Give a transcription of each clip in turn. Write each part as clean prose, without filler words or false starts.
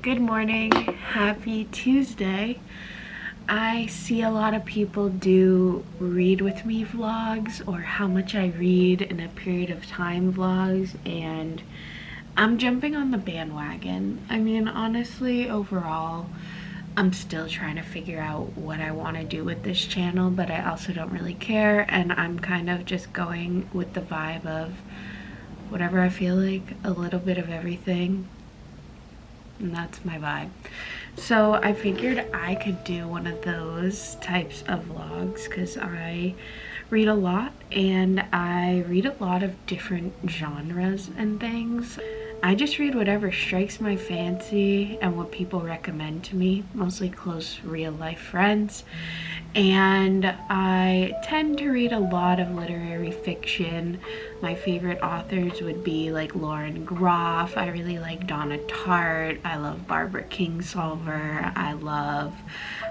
Good morning, happy Tuesday. I see a lot of people do read with me vlogs or how much I read in a period of time vlogs, and I'm jumping on the bandwagon. I mean, honestly, overall, I'm still trying to figure out what I want to do with this channel, but I also don't really care, and I'm kind of just going with the vibe of whatever I feel like, a little bit of everything. And that's my vibe. So I figured I could do one of those types of vlogs because I read a lot, and I read a lot of different genres and things. I just read whatever strikes my fancy and what people recommend to me, mostly close real life friends. And I tend to read a lot of literary fiction. My favorite authors would be like Lauren Groff. I really like Donna Tartt. I love Barbara Kingsolver. I love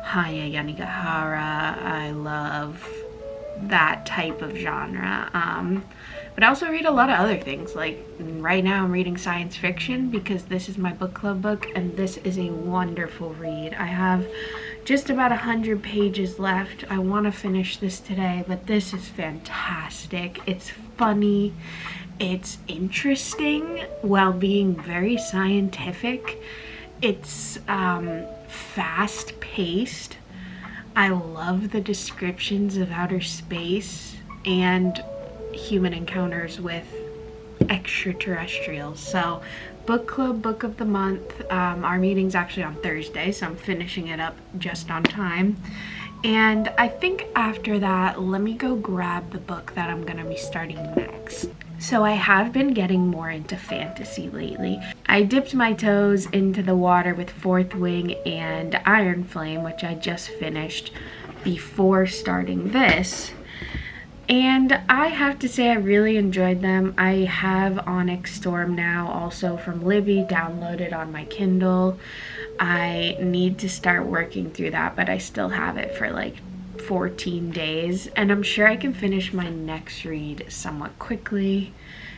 Hanya Yanagihara. I love that type of genre. But I also read a lot of other things. Like right now I'm reading science fiction because this is my book club book, and this is a wonderful read. I have just about 100 pages left. I want to finish this today, but this is fantastic. It's funny, it's interesting while being very scientific. It's fast paced. I love the descriptions of outer space and human encounters with extraterrestrials. So book club book of the month. Our meeting's actually on Thursday, so I'm finishing it up just on time. And I think after that, let me go grab the book that I'm gonna be starting next. So I have been getting more into fantasy lately. I dipped my toes into the water with Fourth Wing and Iron Flame, which I just finished before starting this. And I have to say I really enjoyed them. I have Onyx Storm now, also from Libby, downloaded on my Kindle. I need to start working through that, but I still have it for like 14 days. And I'm sure I can finish my next read somewhat quickly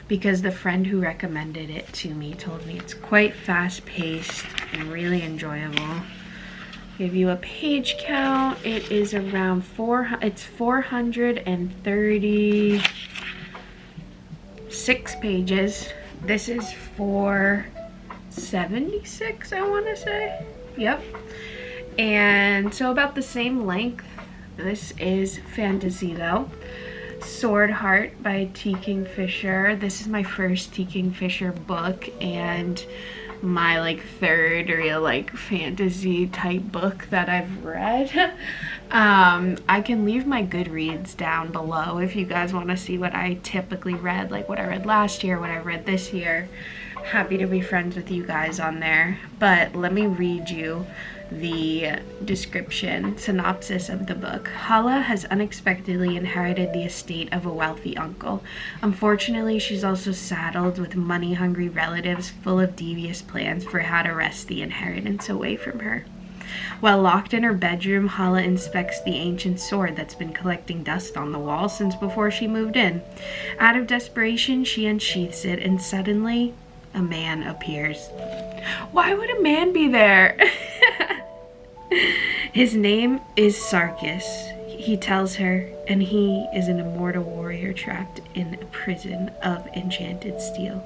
because the friend who recommended it to me told me it's quite fast-paced and really enjoyable. Give you a page count. It is around 436 pages. This is 476, I want to say. Yep. And so about the same length. This is fantasy though. Sword Heart by T. Kingfisher. This is my first T. Kingfisher book and my like third real like fantasy type book that I've read. I can leave my Goodreads down below if you guys want to see what I typically read, like what I read last year, what I read this year. Happy to be friends with you guys on there. But let me read you the description, synopsis of the book. Hala has unexpectedly inherited the estate of a wealthy uncle. Unfortunately, she's also saddled with money-hungry relatives full of devious plans for how to wrest the inheritance away from her. While locked in her bedroom, Hala inspects the ancient sword that's been collecting dust on the wall since before she moved in. Out of desperation, she unsheaths it, and suddenly, a man appears. Why would a man be there? His name is Sarkis, he tells her, and he is an immortal warrior trapped in a prison of enchanted steel.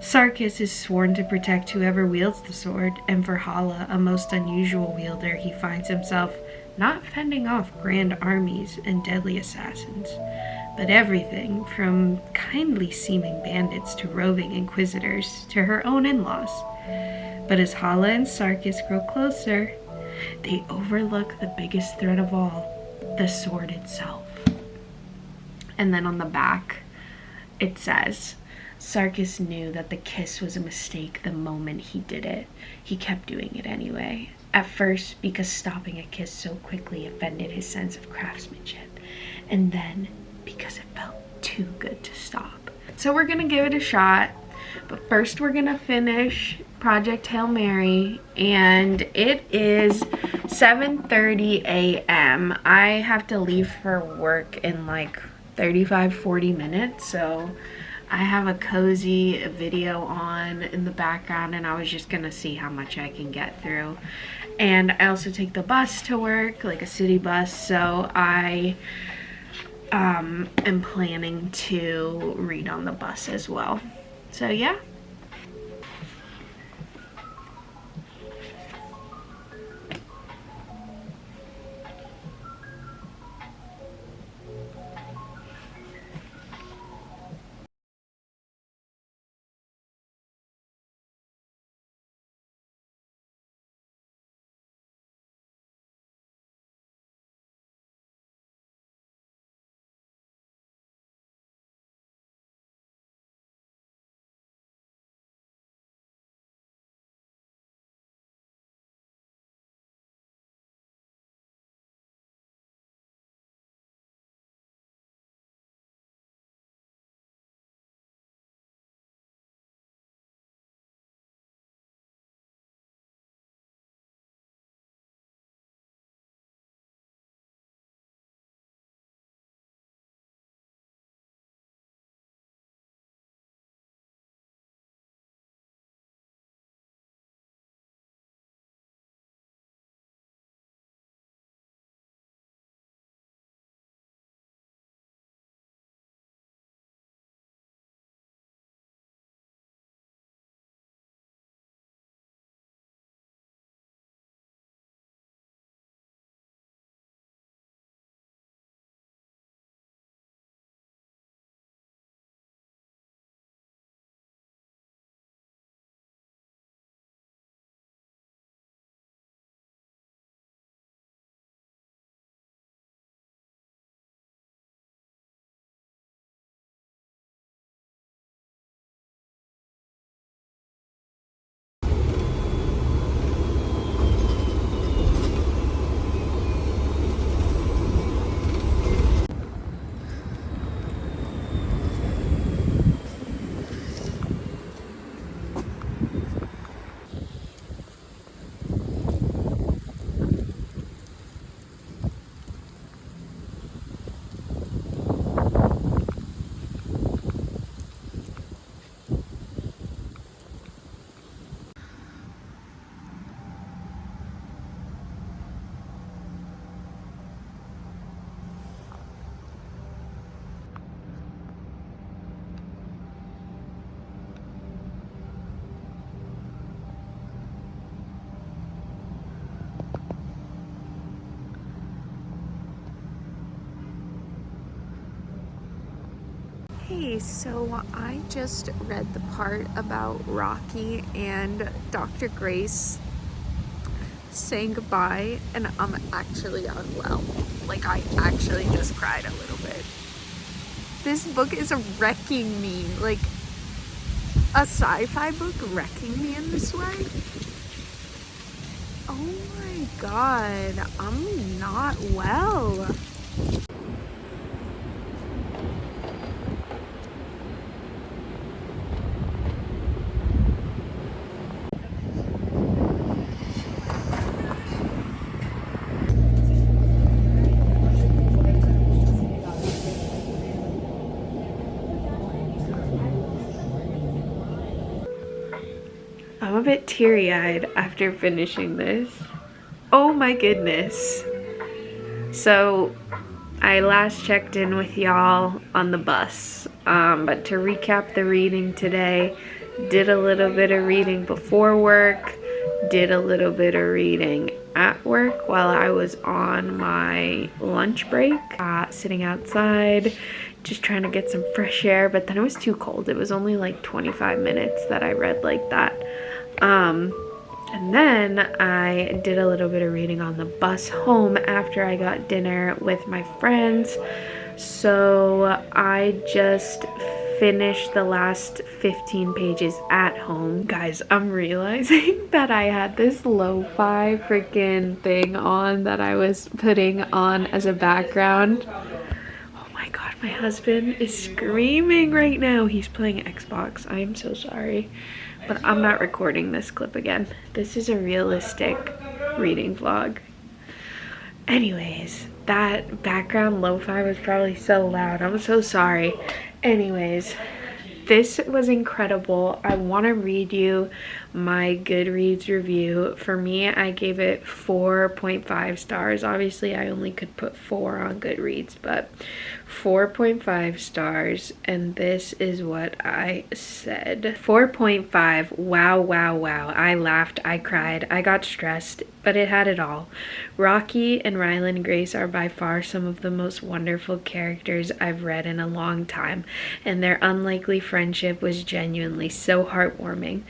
Sarkis is sworn to protect whoever wields the sword, and for Hala, a most unusual wielder, he finds himself not fending off grand armies and deadly assassins, but everything from kindly seeming bandits to roving inquisitors to her own in-laws. But as Hala and Sarkis grow closer, they overlook the biggest threat of all, the sword itself. And then on the back, it says, Sarkis knew that the kiss was a mistake the moment he did it. He kept doing it anyway. At first, because stopping a kiss so quickly offended his sense of craftsmanship. And then, because it felt too good to stop. So we're gonna give it a shot. But first we're gonna finish Project Hail Mary, and it is 7:30 a.m. I have to leave for work in like 35-40 minutes, so I have a cozy video on in the background, and I was just gonna see how much I can get through. And I also take the bus to work, like a city bus, so I am planning to read on the bus as well. So yeah. Hey, so I just read the part about Rocky and Dr. Grace saying goodbye, and I'm actually unwell. Like, I actually just cried a little bit. This book is wrecking me. Like, a sci-fi book wrecking me in this way? Oh my god, I'm not well. I'm a bit teary-eyed after finishing this. Oh my goodness. So I last checked in with y'all on the bus, but to recap the reading today, did a little bit of reading before work, did a little bit of reading at work while I was on my lunch break, sitting outside, just trying to get some fresh air, but then it was too cold. It was only like 25 minutes that I read like that. And then I did a little bit of reading on the bus home after I got dinner with my friends. So I just finished the last 15 pages at home. Guys, I'm realizing that I had this lo-fi freaking thing on that I was putting on as a background. Oh my god, my husband is screaming right now. He's playing Xbox. I am so sorry. But I'm not recording this clip again. This is a realistic reading vlog. Anyways, that background lo-fi was probably so loud. I'm so sorry. Anyways, This was incredible. I want to read you my Goodreads review. For me, I gave it 4.5 stars. Obviously, I only could put 4 on Goodreads, but 4.5 stars. And this is what I said. 4.5. Wow, wow, wow. I laughed, I cried, I got stressed, but it had it all. Rocky and Ryland Grace are by far some of the most wonderful characters I've read in a long time, and their unlikely friendship was genuinely so heartwarming.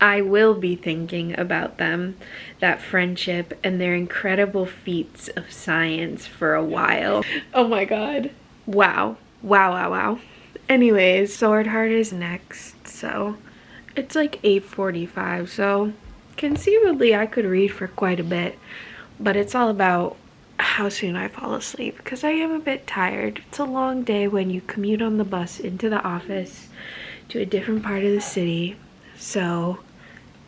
I will be thinking about them, that friendship, and their incredible feats of science for a while. Oh my god. Wow. Wow, wow, wow. Anyways, Sword Heart is next, so it's like 8:45, so conceivably I could read for quite a bit, but it's all about how soon I fall asleep because I am a bit tired. It's a long day when you commute on the bus into the office to a different part of the city. So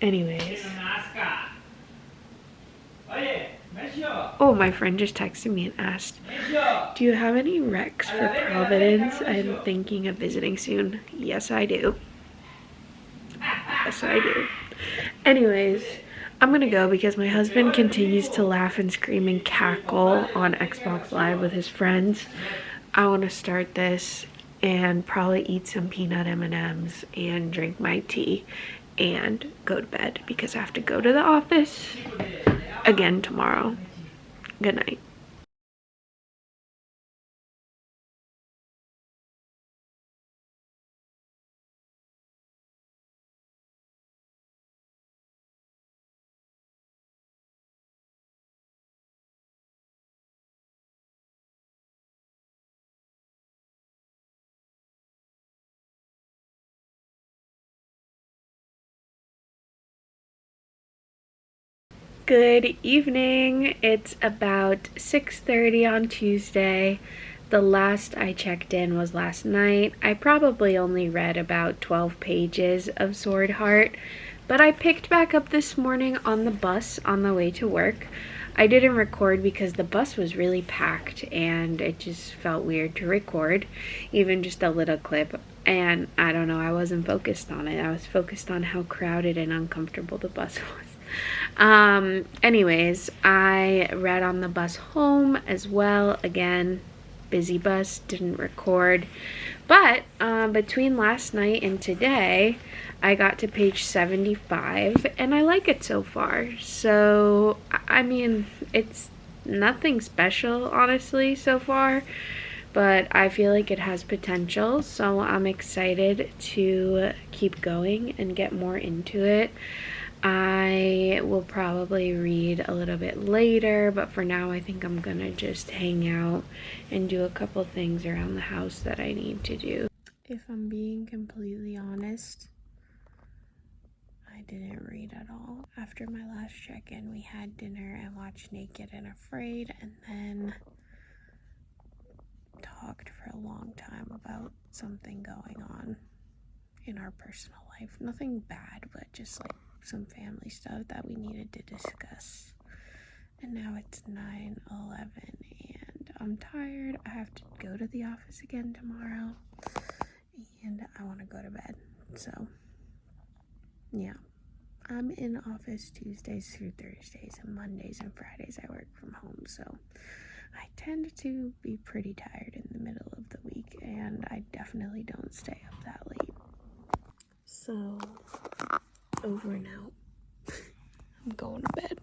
anyways, oh, my friend just texted me and asked, do you have any recs for Providence? I'm thinking of visiting soon. Yes, I do. Yes, I do. Anyways, I'm gonna go because my husband continues to laugh and scream and cackle on Xbox Live with his friends. I want to start this and probably eat some peanut M&Ms and drink my tea and go to bed because I have to go to the office again tomorrow. Good night. Good evening. It's about 6:30 on Tuesday. The last I checked in was last night. I probably only read about 12 pages of Sword Heart, but I picked back up this morning on the bus on the way to work. I didn't record because the bus was really packed and it just felt weird to record, even just a little clip. And I don't know, I wasn't focused on it. I was focused on how crowded and uncomfortable the bus was. Anyways, I read on the bus home as well. Again, busy bus, didn't record. But between last night and today, I got to page 75 and I like it so far. So, I mean, it's nothing special, honestly, so far. But I feel like it has potential, so I'm excited to keep going and get more into it. I will probably read a little bit later, but for now I think I'm gonna just hang out and do a couple things around the house that I need to do. If I'm being completely honest, I didn't read at all. After my last check-in, we had dinner and watched Naked and Afraid, and then talked for a long time about something going on in our personal life. Nothing bad, but just like some family stuff that we needed to discuss. And now it's 9:11 and I'm tired. I have to go to the office again tomorrow and I want to go to bed. So yeah, I'm in office Tuesdays through Thursdays, and Mondays and Fridays I work from home, so I tend to be pretty tired in the middle of the week, and I definitely don't stay up that late. So, over and out. I'm going to bed.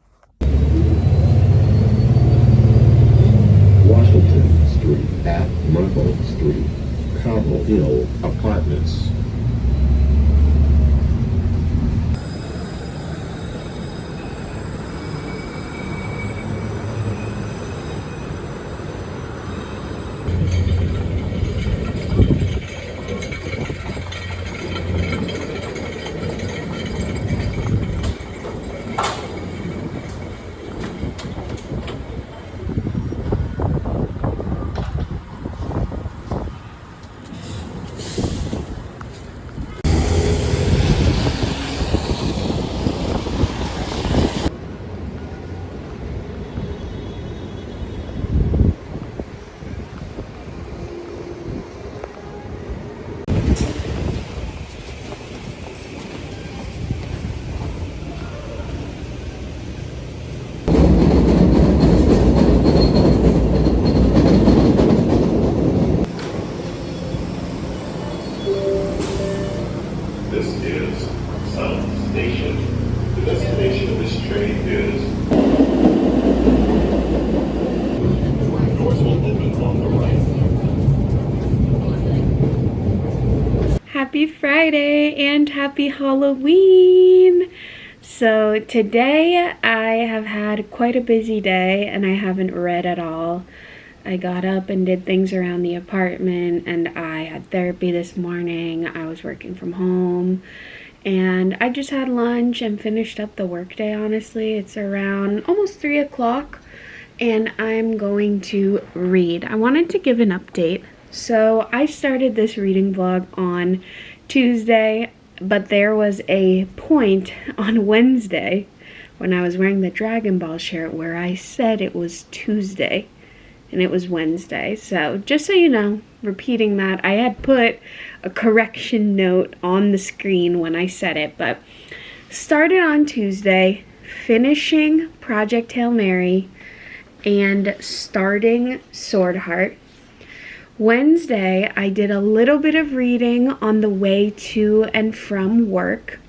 Washington Street at Maple Street, Cobble Hill Apartments. Happy Friday and happy Halloween! So today I have had quite a busy day and I haven't read at all. I got up and did things around the apartment, and I had therapy this morning. I was working from home and I just had lunch and finished up the workday. Honestly, it's around almost 3 o'clock and I'm going to read. I wanted to give an update. So I started this reading vlog on Tuesday, but there was a point on Wednesday when I was wearing the Dragon Ball shirt where I said it was Tuesday and it was Wednesday. So just so you know, repeating that, I had put a correction note on the screen when I said it, but started on Tuesday, finishing Project Hail Mary and starting Sword Heart. Wednesday, I did a little bit of reading on the way to and from work.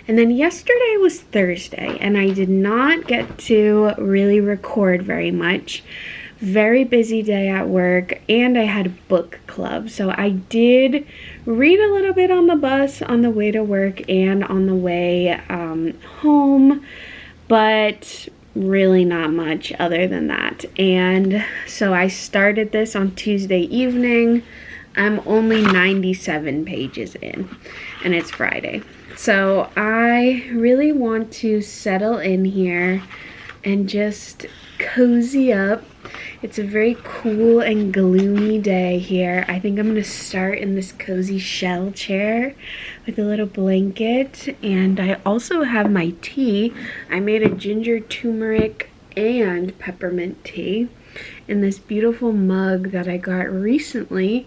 And then yesterday was Thursday, and I did not get to really record very much. Very busy day at work, and I had book club. So I did read a little bit on the bus on the way to work and on the way home, but really not much other than that. And so I started this on Tuesday evening. I'm only 97 pages in and it's Friday. So I really want to settle in here and just cozy up. It's a very cool and gloomy day here. I think I'm gonna start in this cozy shell chair with a little blanket, and I also have my tea. I made a ginger, turmeric, and peppermint tea in this beautiful mug that I got recently.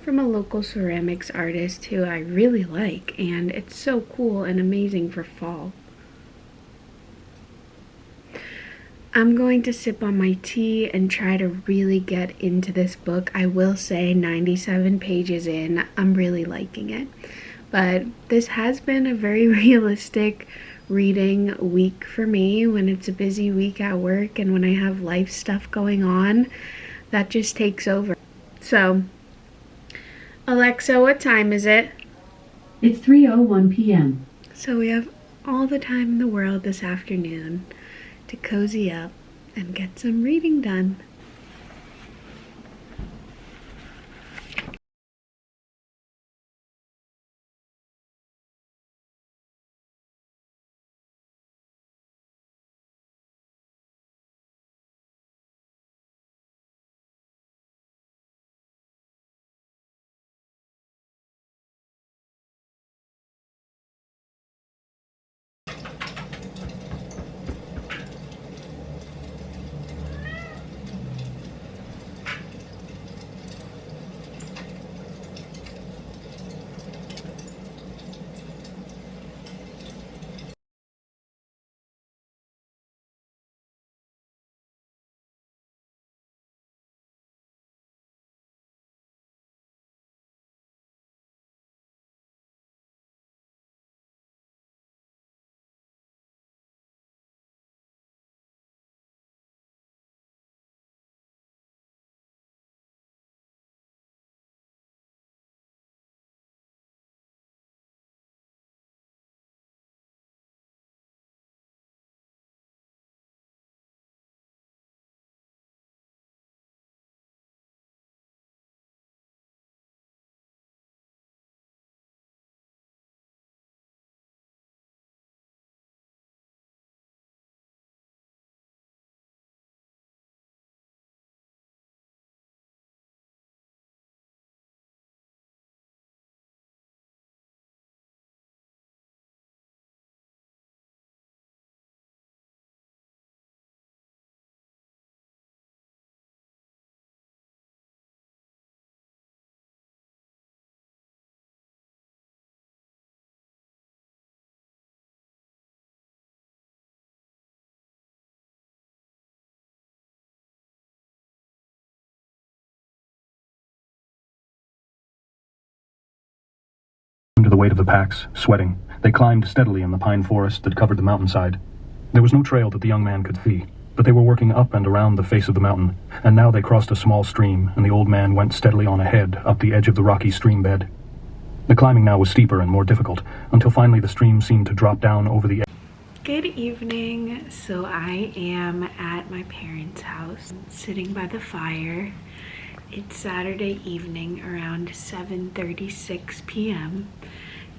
From a local ceramics artist who I really like, and it's so cool and amazing for fall. I'm going to sip on my tea and try to really get into this book. I will say 97 pages in, I'm really liking it. But this has been a very realistic reading week for me when it's a busy week at work and when I have life stuff going on. That just takes over. So, Alexa, what time is it? It's 3:01 p.m. So we have all the time in the world this afternoon to cozy up and get some reading done. Under the weight of the packs, sweating, they climbed steadily in the pine forest that covered the mountainside. There was no trail that the young man could see. but they were working up and around the face of the mountain, and now they crossed a small stream, and the old man went steadily on ahead up the edge of the rocky stream bed. The climbing now was steeper and more difficult, until finally the stream seemed to drop down over the edge. Good evening. So I am at my parents' house, sitting by the fire. It's Saturday evening around 7:36 p.m.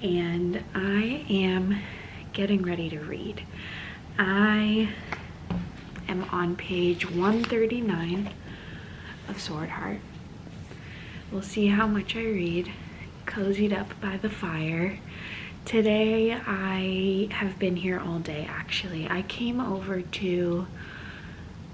and I am getting ready to read. I am on page 139 of Sword Heart. We'll see how much I read, cozied up by the fire. Today I have been here all day actually. I came over to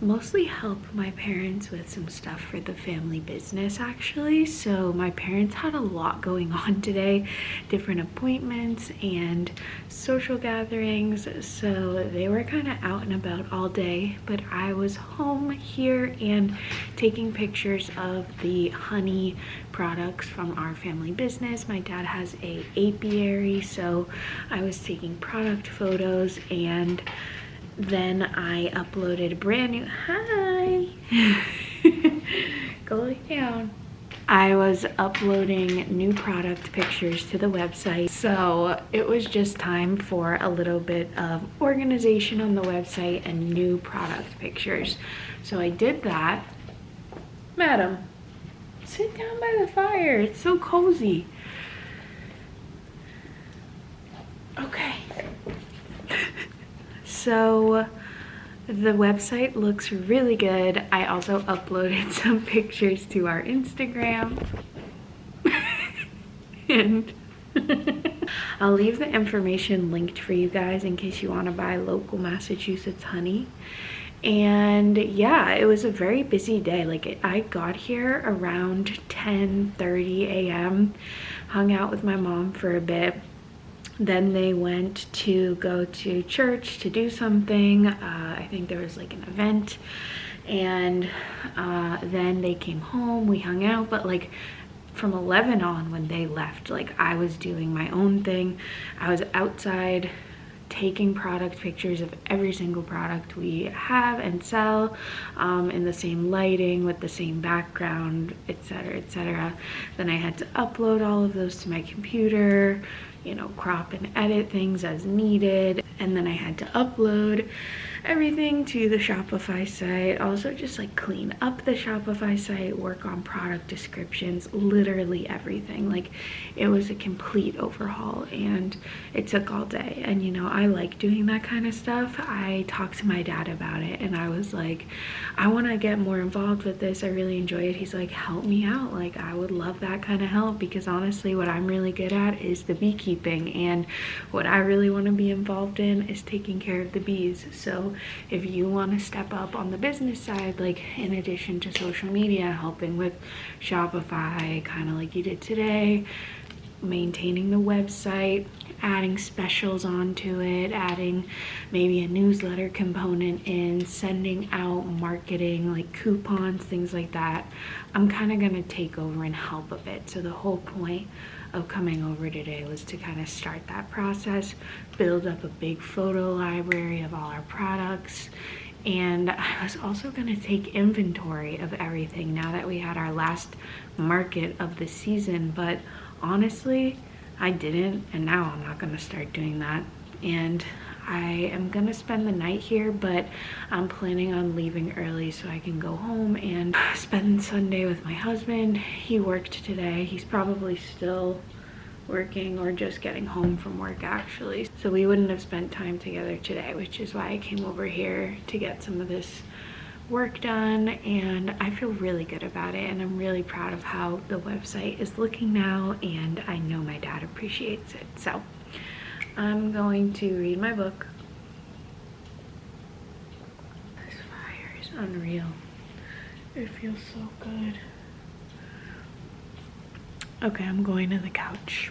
mostly help my parents with some stuff for the family business actually. So my parents had a lot going on today, different appointments and social gatherings, so they were kind of out and about all day, but I was home here and taking pictures of the honey products from our family business. My dad has a apiary, so I was taking product photos, and then I uploaded a brand new, hi, go lay down. I was uploading new product pictures to the website, so it was just time for a little bit of organization on the website and new product pictures. So I did that. Madam, sit down by the fire, it's so cozy. Okay. So the website looks really good. I also uploaded some pictures to our Instagram. And I'll leave the information linked for you guys in case you want to buy local Massachusetts honey. And yeah, it was a very busy day. Like, I got here around 10:30 a.m., hung out with my mom for a bit. Then they went to go to church to do something. I think there was like an event, and then they came home, we hung out, but like from 11 on when they left, like I was doing my own thing. I was outside taking product pictures of every single product we have and sell, in the same lighting with the same background, etc., etc. Then I had to upload all of those to my computer, you know, crop and edit things as needed, and then I had to upload everything to the Shopify site. Also just like clean up the Shopify site, work on product descriptions, literally everything. Like, it was a complete overhaul and it took all day. And you know, I like doing that kind of stuff. I talked to my dad about it and I was like, I want to get more involved with this. I really enjoy it. He's like, help me out. Like, I would love that kind of help, because honestly what I'm really good at is the beekeeping, and what I really want to be involved in is taking care of the bees. So if you want to step up on the business side, like in addition to social media, helping with Shopify, kind of like you did today, maintaining the website, adding specials onto it, adding maybe a newsletter component in, sending out marketing like coupons, things like that, I'm kind of going to take over and help a bit. So the whole point of coming over today was to kind of start that process, build up a big photo library of all our products. And I was also going to take inventory of everything now that we had our last market of the season, but honestly I didn't, and now I'm not going to start doing that. And I am going to spend the night here, but I'm planning on leaving early so I can go home and spend Sunday with my husband. He worked today. He's probably still working or just getting home from work actually. So we wouldn't have spent time together today, which is why I came over here to get some of this work done, and I feel really good about it, and I'm really proud of how the website is looking now, and I know my dad appreciates it. So I'm going to read my book. This fire is unreal. It feels so good. Okay, I'm going to the couch.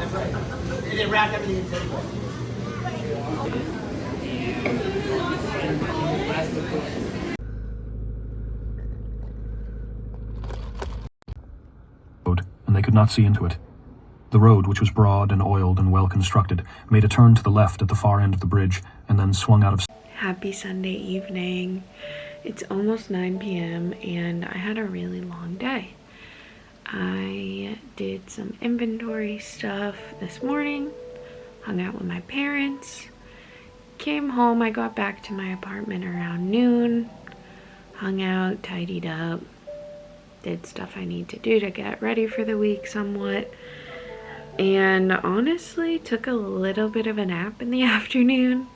That's right. And they wrapped everything in tinfoil. And they could not see into it. The road, which was broad and oiled and well constructed, made a turn to the left at the far end of the bridge and then swung out of. Happy Sunday evening. It's almost 9 p.m. and I had a really long day. I did some inventory stuff this morning, hung out with my parents, came home. I got back to my apartment around noon, hung out, tidied up, did stuff I need to do to get ready for the week somewhat, and honestly took a little bit of a nap in the afternoon.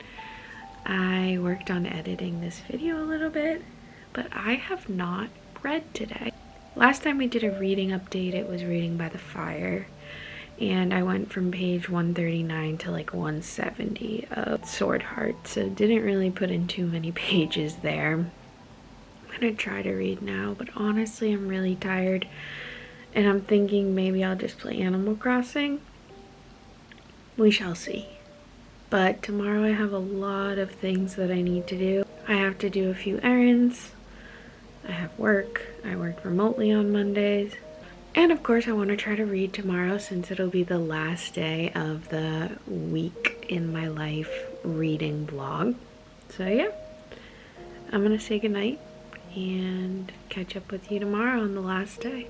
I worked on editing this video a little bit, but I have not read today. Last time we did a reading update, it was Reading by the Fire, and I went from page 139 to like 170 of Sword Heart, so didn't really put in too many pages there. I'm gonna try to read now, but honestly I'm really tired, and I'm thinking maybe I'll just play Animal Crossing. We shall see. But tomorrow I have a lot of things that I need to do. I have to do a few errands. I have work. I work remotely on Mondays. And of course I want to try to read tomorrow since it'll be the last day of the week in my life reading vlog. So yeah, I'm gonna say goodnight and catch up with you tomorrow on the last day.